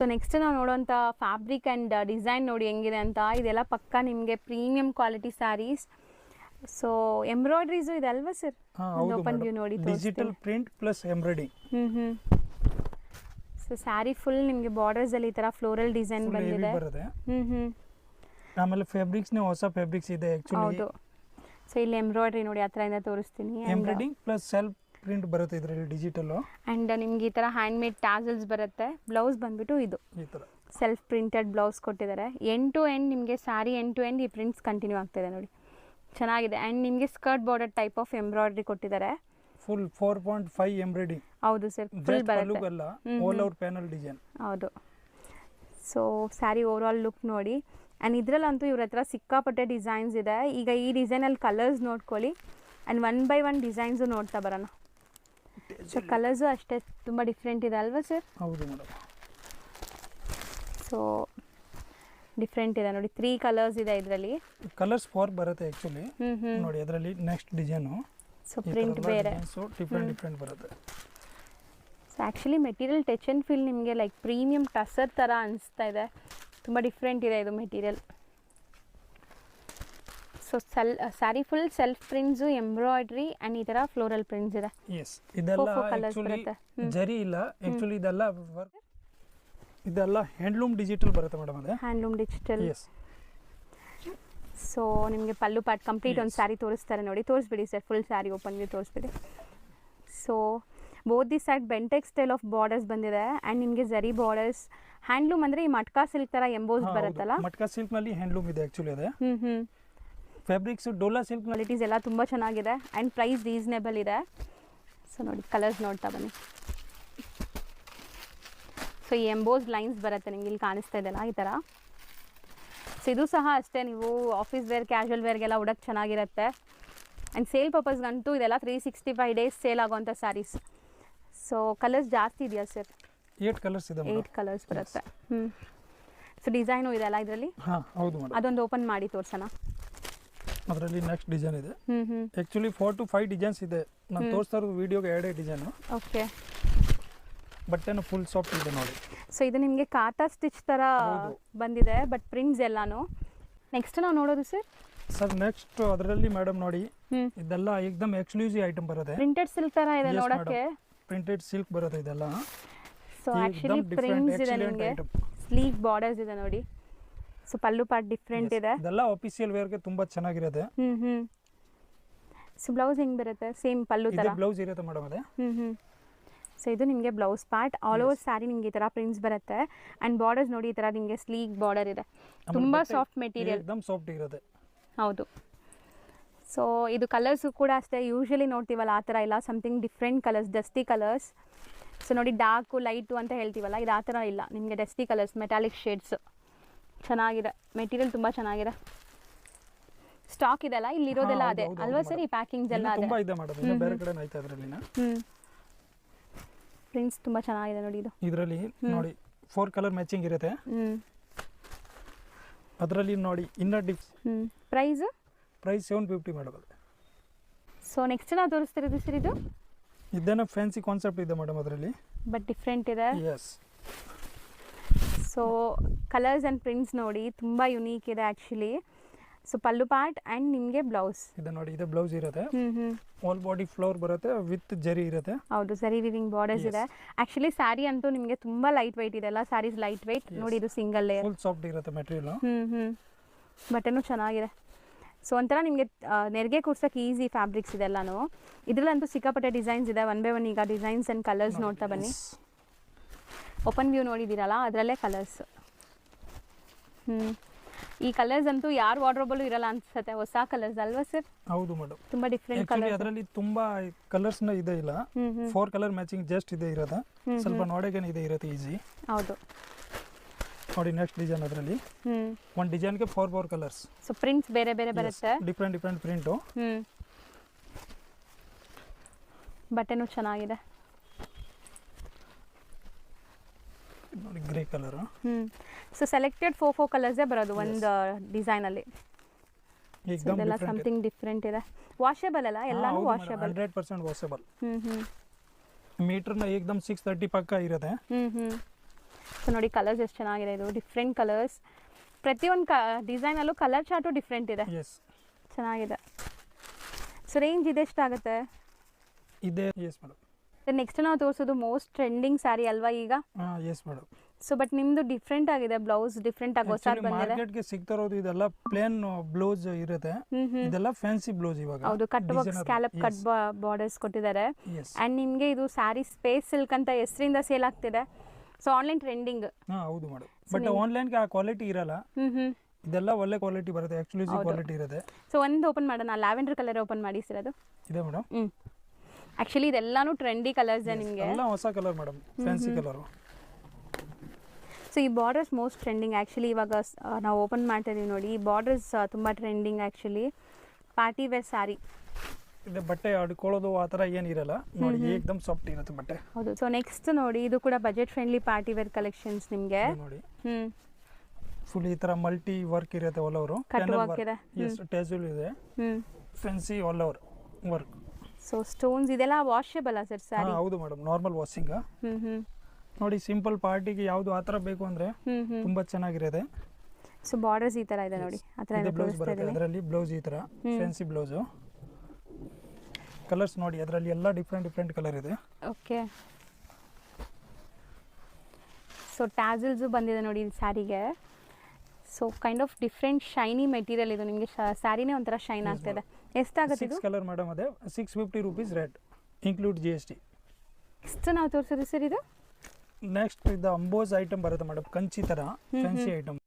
So next ನಾವು ನೋಡುವಂಥ fabric and design ನೋಡಿ ಹೆಂಗಿದೆ ಅಂತ. ಇದೆಲ್ಲ ಪಕ್ಕ ನಿಮಗೆ ಪ್ರೀಮಿಯಂ ಕ್ವಾಲಿಟಿ ಸ್ಯಾರೀಸ್. ಸೊ ಎಂಬ್ರಾಯ್ಡ್ರೀಸು ಇದೆ ಅಲ್ವಾ ಸರ್? ಓಪನ್ ವ್ಯೂ ನೋಡಿ. Digital print plus embroidering. So sari full ನಿಮಗೆ ಬಾರ್ಡರ್ಸ್ ಅಲ್ಲಿ ಈ ತರ ಫ್ಲೋರಲ್ ಡಿಸೈನ್ ಬಂದಿದೆ. ಆಮೇಲೆ ಫ್ಯಾಬ್ರಿಕ್ಸ್ ನೇ ಹೊಸ ಫ್ಯಾಬ್ರಿಕ್ಸ್ ಇದೆ ಆಕ್ಚುಲಿ. ಹೌದು. ಸೊ ಇಲ್ಲಿ ಎಂಬ್ರಾಯ್ಡ್ರಿ ನೋಡಿ ಆ ಥರದಿಂದ ತೋರಿಸ್ತೀನಿ. ಎಂಬ್ರಾಯ್ಡಿಂಗ್ ಪ್ಲಸ್ ಸೆಲ್ಫ್ ಪ್ರಿಂಟ್ ಬರುತ್ತೆ ಇದರಲ್ಲಿ ಡಿಜಿಟಲ್. ಆ್ಯಂಡ್ ನಿಮ್ಗೆ ಈ ಥರ ಹ್ಯಾಂಡ್ ಮೇಡ್ ಟ್ಯಾಸಲ್ಸ್ ಬರುತ್ತೆ. ಬ್ಲೌಸ್ ಬಂದ್ಬಿಟ್ಟು ಇದು ಈ ಥರ ಸೆಲ್ಫ್ ಪ್ರಿಂಟೆಡ್ ಬ್ಲೌಸ್ ಕೊಟ್ಟಿದ್ದಾರೆ. ಎಂಡ್ ಟು ಎಂಡ್ ನಿಮಗೆ ಸ್ಯಾರಿ ಎಂಡ್ ಟು ಎಂಡ್ ಈ ಪ್ರಿಂಟ್ಸ್ ಕಂಟಿನ್ಯೂ ಆಗ್ತಿದೆ ನೋಡಿ, ಚೆನ್ನಾಗಿದೆ. ಆ್ಯಂಡ್ ನಿಮಗೆ skirt border type of embroidery ಕೊಟ್ಟಿದ್ದಾರೆ. Full 4.5 embroidering. ಹೌದು ಸರ್, ಫುಲ್ ಬರುತ್ತೆ. All over panel design. ಹೌದು. So sari over all look ನೋಡಿ. ಆ್ಯಂಡ್ ಇದರಲ್ಲಂತೂ ಇವ್ರ ಹತ್ರ ಸಿಕ್ಕಾಪಟ್ಟೆ ಡಿಸೈನ್ಸ್ ಇದೆ. ಈಗ ಈ ಡಿಸೈನಲ್ಲಿ ಕಲರ್ಸ್ ನೋಡ್ಕೊಳ್ಳಿ ಆ್ಯಂಡ್ 1 by 1 ಡಿಸೈನ್ಸು ನೋಡ್ತಾ ಬರೋಣ. ಸೊ ಕಲರ್ಸು ಅಷ್ಟೇ ತುಂಬ ಡಿಫ್ರೆಂಟ್ ಇದೆ ಅಲ್ವಾ ಸರ್? ಹೌದು ಮೇಡಮ್. ಸೊ ಡಿಫ್ರೆಂಟ್ ಇದೆ ನೋಡಿ, 3 ಕಲರ್ಸ್ ಇದೆ ಇದರಲ್ಲಿ. ಕಲರ್ಸ್ 4 ಬರುತ್ತೆ ಆ್ಯಕ್ಚುಲಿ. ನೋಡಿ ಅದರಲ್ಲಿ ನೆಕ್ಸ್ಟ್ ಡಿಸೈನು. ಸೊ ಪ್ರಿಂಟ್ ಬೇರೆ, ಸೊ ಡಿಫ್ರೆಂಟ್ ಬರುತ್ತೆ. So actually material touch and feel ನಿಮಗೆ ಲೈಕ್ ಪ್ರೀಮಿಯಂ ಟಸರ್ ಥರ ಅನಿಸ್ತಾ ಇದೆ. ತುಂಬ ಡಿಫ್ರೆಂಟ್ ಇದೆ ಇದು material. So sari full self prints, embroidery and ಈ ಥರ ಫ್ಲೋರಲ್ ಪ್ರಿಂಟ್ಸ್ ಇದೆ. ಎಸ್, ಇದೆಲ್ಲ ಆಕ್ಚುಲಿ ಜರಿ ಇಲ್ಲ ಆಕ್ಚುಲಿ, ಇದೆಲ್ಲ ಹ್ಯಾಂಡ್ಲೂಮ್ ಡಿಜಿಟಲ್ ಬರುತ್ತೆ ಮೇಡಮ್. ಅದೇ ಹ್ಯಾಂಡ್ಲೂಮ್ ಡಿಜಿಟಲ್. ಎಸ್. ಸೊ ನಿಮಗೆ ಪಲ್ಲು ಪಾರ್ಟ್ ಕಂಪ್ಲೀಟ್ ಒಂದು ಸ್ಯಾರಿ ತೋರಿಸ್ತಾರೆ ನೋಡಿ. ತೋರಿಸ್ಬಿಡಿ sir, full sari open view ತೋರಿಸ್ಬಿಡಿ. ಸೊ ಬೋತ್ ದಿ ಸೈಡ್ ಬೆಂಟೆಕ್ ಸ್ಟೈಲ್ ಆಫ್ ಬಾರ್ಡರ್ಸ್ ಬಂದಿದೆ ಆ್ಯಂಡ್ ನಿಮಗೆ ಜರಿ ಬಾರ್ಡರ್ಸ್. ಹ್ಯಾಂಡ್ಲೂಮ್ ಅಂದರೆ ಈ ಮಟ್ಕಾ ಸಿಲ್ಕ್ ಥರ ಎಂಬೋಸ್ ಬರುತ್ತಲ್ಲ, ಮಟ್ಕಾ ಸಿಲ್ಕ್ನಲ್ಲಿ ಹ್ಯಾಂಡ್ಲೂಮ್ ಇದೆ ಆ್ಯಕ್ಚುಲಿ. ಅದೇ ಫ್ಯಾಬ್ರಿಕ್ಸ್ ಡೋಲಾ ಸಿಲ್ಕ್ ಕ್ವಾಲಿಟೀಸ್ ಎಲ್ಲ ತುಂಬ ಚೆನ್ನಾಗಿದೆ ಆ್ಯಂಡ್ ಪ್ರೈಸ್ ರೀಸನೇಬಲ್ ಇದೆ. ಸೊ ನೋಡಿ ಕಲರ್ಸ್ ನೋಡ್ತಾ ಬನ್ನಿ. ಸೊ ಈ ಎಂಬೋಸ್ ಲೈನ್ಸ್ ಬರುತ್ತೆ ನಿಮ್ಗೆ ಇಲ್ಲಿ ಕಾಣಿಸ್ತಾ ಇದೆಯಲ್ಲ ಈ ಥರ. ಸೊ ಇದು ಸಹ ಅಷ್ಟೇ, ನೀವು ಆಫೀಸ್ ವೇರ್ ಕ್ಯಾಶುವಲ್ ವೇರ್ಗೆಲ್ಲ ಉಡೋಕ್ಕೆ ಚೆನ್ನಾಗಿರುತ್ತೆ. ಆ್ಯಂಡ್ ಸೇಲ್ ಪರ್ಪಸ್ಗಂತೂ ಇದೆಲ್ಲ 365 ಡೇಸ್ ಸೇಲ್ ಆಗೋವಂಥ ಸ್ಯಾರೀಸ್. ಸೊ ಕಲರ್ಸ್ ಜಾಸ್ತಿ ಇದೆಯಾ ಸರ್? 8 ಕಲರ್ಸ್ ಇದೆ. 8 ಕಲರ್ಸ್ ಬರುತ್ತೆ. ಸೊ ಡಿಸೈನು ಇದೆ ಅಲ್ಲ ಇದರಲ್ಲಿ? ಹಾಂ ಹೌದು ಮೇಡಮ್. ಅದೊಂದು ಓಪನ್ ಮಾಡಿ ತೋರಿಸೋಣ. ಅದರಲ್ಲಿ ನೆಕ್ಸ್ಟ್ ಡಿಸೈನ್ ಇದೆ. ಆ್ಯಕ್ಚುಲಿ 4 to 5 ಡಿಸೈನ್ಸ್ ಇದೆ. ನಾನು ತೋರಿಸ್ತಾ ಇರೋದು ವಿಡಿಯೋಗೆ 2 ಡಿಸೈನು. ಓಕೆ. ಬಟ್ಟೆನೂ ಫುಲ್ ಸಾಫ್ಟ್ ಇದೆ ನೋಡಿ. ಸೊ ಇದು ನಿಮಗೆ ಕಾಟಾ ಸ್ಟಿಚ್ ಥರ ಬಂದಿದೆ ಬಟ್ ಪ್ರಿಂಟ್ಸ್ ಎಲ್ಲಾನು. ನೆಕ್ಸ್ಟ್ ನಾವು ನೋಡೋದು ಸರ್ ನೆಕ್ಸ್ಟ್ ಅದರಲ್ಲಿ ಮೇಡಮ್ ನೋಡಿ, ಇದೆಲ್ಲ ಏಕದಮ್ ಎಕ್ಸ್ಕ್ಲೂಸಿವ್ ಐಟಮ್ ಬರುತ್ತೆ. ಪ್ರಿಂಟೆಡ್ ಸಿಲ್ಕ್ ಥರ ಇದೆ ನೋಡೋಕ್ಕೆ. ಪ್ರಿಂಟೆಡ್ ಸಿಲ್ಕ್ ಬರುತ್ತೆ ಇದೆಲ್ಲ. ಸೊ ಆ್ಯಕ್ಚುಲಿ ಪ್ರಿಂಟ್ಸ್ ಇದೆ ನಿಮಗೆ, ಸ್ಲೀಕ್ ಬಾರ್ಡರ್ಸ್ ಇದೆ ನೋಡಿ. ಸೊ ಪಲ್ಲು ಪಾರ್ಟ್ ಡಿಫ್ರೆಂಟ್ ಇದೆ. ಇದೆಲ್ಲ ಆಫೀಸಿಯಲ್ ವೇರ್ಗೆ ತುಂಬಾ ಚೆನ್ನಾಗಿರುತ್ತೆ. ಸೊ ಬ್ಲೌಸ್ ಹೆಂಗ್ ಬರುತ್ತೆ? ಸೇಮ್ ಪಲ್ಲು ತರ ಇದು ಬ್ಲೌಸ್ ಇರುತ್ತೆ ಮೇಡಮ್. ಅದೇ ಸೊ ಇದು ನಿಮಗೆ blouse part. All over sari ನಿಮಗೆ ಈ ತರ ಪ್ರಿಂಟ್ಸ್ ಬರುತ್ತೆ ಅಂಡ್ ಬಾರ್ಡರ್ಸ್ ನೋಡಿ ಈ ತರ ನಿಮಗೆ ಸ್ಲೀಕ್ ಬಾರ್ಡರ್ ಇದೆ. ತುಂಬಾ ಸಾಫ್ಟ್ ಮೆಟೀರಿಯಲ್, एकदम ಸಾಫ್ಟ್ ಇರುತ್ತೆ. ಹೌದು. ಸೊ ಇದು ಕಲರ್ಸ್ ಕೂಡ ಅಷ್ಟೇ, ಯೂಶುವಲಿ ನೋಡ್ತೀವಲ್ಲ ಆ ಥರ ಇಲ್ಲ, something different colours, dusty colours. So ನೋಡಿ ಡಾರ್ಕು ಲೈಟು ಅಂತ ಹೇಳ್ತೀವಲ್ಲ, ಇದು ಆ ಥರ ಇಲ್ಲ, ನಿಮಗೆ ಡಸ್ಟಿ ಕಲರ್ಸ್, ಮೆಟಾಲಿಕ್ ಶೇಡ್ಸ್. ಚೆನ್ನಾಗಿದೆ ಮೆಟೀರಿಯಲ್, ತುಂಬ ಚೆನ್ನಾಗಿದೆ. ಸ್ಟಾಕ್ ಇದೆಲ್ಲ ಇಲ್ಲಿರೋದೆಲ್ಲ ಅದೇ ಅಲ್ವಾ ಸರ್? ಈ ಪ್ಯಾಕಿಂಗ್ಸ್ ಎಲ್ಲ ಅದೇ. ತುಂಬಾ ಇದೆ ಮೇಡಮ್, ಇನ್ನು ಬೇರೆ ಕಡೆ ಐತೆ ಅದರಲ್ಲಿನ. ಪ್ರಿಂಟ್ಸ್ ತುಂಬಾ ಚೆನ್ನಾಗಿದೆ ನೋಡಿ. ಇದು ಇದರಲ್ಲಿ ನೋಡಿ 4 ಕಲರ್ ಮ್ಯಾಚಿಂಗ್ ಇರುತ್ತೆ. ಅದರಲ್ಲಿ ನೋಡಿ ಇನ್ನರ್ ಡಿಫ್. Price 750 madam. ಸೊ ನೆಕ್ಸ್ಟ್ ನಾವು ತೋರಿಸ್ತಿರೋದು ಸರ್ ಇದು ಇದೇನೋ ಫ್ಯಾನ್ಸಿ ಕಾನ್ಸೆಪ್ಟ್ ಇದೆ ಮೇಡಮ್ ಅದರಲ್ಲಿ, ಬಟ್ ಡಿಫ್ರೆಂಟ್ ಇದೆ. Yes. So colours and prints ನೋಡಿ ತುಂಬ ಯುನೀಕ್ ಇದೆ actually. So pallu part and ನಿಮಗೆ ಬ್ಲೌಸ್ ಇದೆ ನೋಡಿ. ಇದು ಬ್ಲೌಸ್ ಇರುತ್ತೆ, ಆಲ್ ಬಾಡಿ ಫ್ಲೋರ್ ಬರುತ್ತೆ ವಿತ್ ಜರಿ ಇರುತ್ತೆ. ಹೌದು, ಜರಿ ವಿವಿಂಗ್ ಬಾರ್ಡರ್ಸ್ ಇದೆ. ಆ್ಯಕ್ಚುಲಿ ಸ್ಯಾರಿ ಅಂತೂ ನಿಮಗೆ ತುಂಬ ಲೈಟ್ ವೆಯ್ಟ್ ಇದೆ ಅಲ್ಲ, ಸ್ಯಾರೀಸ್ ಲೈಟ್ ವೆಯ್ಟ್ ನೋಡಿ. ಇದು ಸಿಂಗಲ್ ಲೇಯರ್, ಫುಲ್ ಸಾಫ್ಟ್ ಇರುತ್ತೆ ಮೆಟೀರಿಯಲ್. ಬಟ್ಟೆನೂ ಚೆನ್ನಾಗಿದೆ. ಸೊ ಒಂಥರ ನಿಮಗೆ ನೆರಿಗೆ ಕೂರ್ಸೋಕ್ಕೆ ಈಸಿ ಫ್ಯಾಬ್ರಿಕ್ಸ್ ಇದೆಲ್ಲನೂ. ಇದರಲ್ಲಂತೂ ಸಿಕ್ಕಾಪಟ್ಟೆ ಡಿಸೈನ್ಸ್ ಇದೆ. 1 by 1 ಈಗ ಡಿಸೈನ್ಸ್ ಆ್ಯಂಡ್ ಕಲರ್ಸ್ ನೋಡ್ತಾ ಬನ್ನಿ. ಓಪನ್ ವ್ಯೂ ನೋಡಿದ್ದೀರಲ್ಲ, ಅದರಲ್ಲೇ ಕಲರ್ಸ್. ಈ ಕಲರ್ಸ್ ಅಂತೂ ಯಾರು ವಾರ್ಡ್ರೋಬಲ್ಲೂ ಇರಲ್ಲ ಅನ್ಸುತ್ತೆ, ಹೊಸ ಕಲರ್ಸ್ ಅಲ್ವಾ ಸರ್? ಹೌದು ಮೇಡಮ್, ತುಂಬಾ ಡಿಫ್ರೆಂಟ್ ಕಲರ್ಸ್. ಅದರಲ್ಲಿ ತುಂಬಾ ಕಲರ್ಸ್ ನ ಇದೆ ಇಲ್ಲ, 4 ಕಲರ್ ಮ್ಯಾಚಿಂಗ್ ಜಸ್ಟ್ ಇದೆ ಇರೋದು. ಸ್ವಲ್ಪ ನೋಡೋಕೆ ಇದೆ ಇರುತ್ತೆ ಈಸಿ. ಹೌದು ನೋಡಿ ನೆಕ್ಸ್ಟ್ ಡಿಸೈನ್ ಅದರಲ್ಲಿ ಒಂದು ಡಿಸೈನ್ ಗೆ 4 ಕಲರ್ಸ್. ಸೊ ಪ್ರಿಂಟ್ಸ್ ಬೇರೆ ಬೇರೆ ಬರುತ್ತೆ, ಡಿಫ್ರೆಂಟ್ ಪ್ರಿಂಟ್. ಬಟ್ಟೆನೂ ಚೆನ್ನಾಗಿದೆ ನೋಡಿ, grey colour. So selected 4 colours ಬರೋದು ಒಂದು ಡಿಸೈನ್ ಅಲ್ಲಿ. ಇದೆಲ್ಲ ಸಮಥಿಂಗ್ ಡಿಫ್ರೆಂಟ್ ಇದೆ. ವಾಷೇಬಲ್ ಅಲ್ಲ ಎಲ್ಲಾನು? Washable, 100% washable. ಮೀಟರ್ ನ ಏಕದಮ್ 630 ಪಕ್ಕ ಇರುತ್ತೆ. ಸೊ ನೋಡಿ ಕಲರ್ಸ್ ಎಷ್ಟು ಚೆನ್ನಾಗಿದೆ, ಇದು ಡಿಫ್ರೆಂಟ್ ಕಲರ್ಸ್. ಪ್ರತಿಯೊಂದು ಡಿಸೈನಲ್ಲೂ ಕಲರ್ ಚಾರ್ಟು ಡಿಫ್ರೆಂಟ್ ಇದೆ, ಎಸ್ ಚೆನ್ನಾಗಿದೆ. ಸೊ ರೇಂಜ್ ಇದೆಷ್ಟಾಗುತ್ತೆ? ಇದೆ ಎಸ್ ಮೇಡಮ್. ನೆಕ್ಸ್ಟ್ ನಾವು ತೋರಿಸೋದು ಮೋಸ್ಟ್ ಟ್ರೆಂಡಿಂಗ್ ಸ್ಯಾರಿ ಅಲ್ವಾ ಈಗ? Yes madam. ಸೊ ಬಟ್ ನಿಮ್ಮದು ಡಿಫ್ರೆಂಟ್ ಆಗಿದೆ, ಬ್ಲೌಸ್ ಡಿಫ್ರೆಂಟ್ ಆಗಿ ಹೊಸದಾಗಿ ಬಂದಿದೆ. ಮಾರ್ಕೆಟ್ಗೆ ಸಿಗ್ತಾ ಇರೋದು ಇದೆಲ್ಲ ಪ್ಲೇನ್ ಬ್ಲೌಸ್ ಇರುತ್ತೆ, ಇದೆಲ್ಲ ಫ್ಯಾನ್ಸಿ ಬ್ಲೌಸ್ ಇವಾಗ. ಹೌದು, cut work scallop cut borders ಕೊಟ್ಟಿದ್ದಾರೆ. ಆ್ಯಂಡ್ ನಿಮಗೆ ಇದು ಸ್ಯಾರಿ ಸ್ಪೇಸ್ ಸಿಲ್ಕ್ ಅಂತ ಹೆಸರಿಂದ ಸೇಲ್ ಆಗ್ತಿದೆ. So online trending. ಹೌದು ಮೇಡಮ್, ಬಟ್ ಆನ್ಲೈನ್ಗೆ ಆ ಕ್ವಾಲಿಟಿ ಇರಲ್ಲ. ಇದೆಲ್ಲ ಒಳ್ಳೆ ಕ್ವಾಲಿಟಿ ಬರುತ್ತೆ, ಎಕ್ಸ್ಕ್ಲೂಸಿವ್ ಕ್ವಾಲಿಟಿ ಇರುತ್ತೆ. ಸೊ ಒಂದು ಓಪನ್ ಮಾಡೋಣ, ಲ್ಯಾವೆಂಡರ್ ಕಲರ್ ಓಪನ್ ಮಾಡಿ ಸರ್. ಅದು ಇದೆ ಮೇಡಮ್. ಆ್ಯಕ್ಚುಲಿ ಇದೆಲ್ಲಾನು ಟ್ರೆಂಡಿ ಕಲರ್ಸ್ ನಿಮಗೆ, ಎಲ್ಲ ಹೊಸ colour madam, fancy colour. So ಈ ಬಾರ್ಡರ್ಸ್ ಮೋಸ್ಟ್ ಟ್ರೆಂಡಿಂಗ್ ಆ್ಯಕ್ಚುಲಿ. ಇವಾಗ ನಾವು ಓಪನ್ ಮಾಡ್ತಾ ಇದೀವಿ ನೋಡಿ, ಈ ಬಾರ್ಡರ್ಸ್ ತುಂಬ trending actually. Party wear sari ಇದೆ, ಬಟ್ಟೆ ಆಡ್ಕೊಳ್ಳೋದು ಆ ಥರ ಏನಿರಲ್ಲ ನೋಡಿ, ಏಕ್ದಮ್ ಸಾಫ್ಟ್ ಇರುತ್ತೆ ಬಟ್ಟೆ. ಹೌದು. ಸೊ ನೆಕ್ಸ್ಟ್ ನೋಡಿ, ಇದು ಕೂಡ budget friendly party wear collections ನಿಮಗೆ. ನೋಡಿ ಫುಲ್ ಈ ಥರ ಮಲ್ಟಿ ವರ್ಕ್ ಇರುತ್ತೆ, ಆಲ್ ಓವರ್ ಕಟ್ ವರ್ಕ್ ಇದೆ, ಟೇಜಲ್ ಇದೆ, fancy all over work. So stones ಇದೆಲ್ಲ ವಾಷಬಲ್ ಸರ್ ಸ್ಯಾರಿ? ಹೌದು ಮೇಡಮ್, ನಾರ್ಮಲ್ ವಾಷಿಂಗ್. ನೋಡಿ ಸಿಂಪಲ್ ಪಾರ್ಟಿಗೆ ಯಾವುದು ಆ ಥರ ಬೇಕು ಅಂದರೆ ತುಂಬ ಚೆನ್ನಾಗಿರುತ್ತೆ. ಸೊ ಬಾರ್ಡರ್ಸ್ ಈ ಥರ ಇದೆ ನೋಡಿ, ಆ ಥರ ಬ್ಲೌಸ್ ಬರುತ್ತೆ, ಅದರಲ್ಲಿ ಬ್ಲೌಸ್ ಈ ಥರ ಫ್ಯಾನ್ಸಿ ಬ್ಲೌಸು. ಕಲರ್ಸ್ ನೋಡಿ, ಅದರಲ್ಲಿ ಎಲ್ಲ ಡಿಫ್ರೆಂಟ್ ಕಲರ್ ಇದೆ. ಓಕೆ. ಸೊ ಟ್ಯಾಸಲ್ಸು ಬಂದಿದೆ ನೋಡಿ ಈ ಸ್ಯಾರಿಗೆ. So kind of different shiny material ಇದು, ನಿಮಗೆ ಸ್ಯಾರಿನೇ ಒಂಥರ ಶೈನ್ ಆಗ್ತಿದೆ. ಎಷ್ಟಾಗುತ್ತೆ ಇದು? 6 ಕಲರ್ ಮೇಡಮ್, ಅದೇ 650 rupees ರೇಟ್, ಇನ್ಕ್ಲೂಡ್ GST. ಎಷ್ಟು ನಾವು ತೋರಿಸೋದು ಸರ್ ಇದು? ನೆಕ್ಸ್ಟ್ ಇದು ಅಂಬೋಸ್ ಐಟಮ್ ಬರುತ್ತೆ ಮೇಡಮ್, ಕಂಚಿ ಥರ ಫ್ಯಾನ್ಸಿ ಐಟಮ್.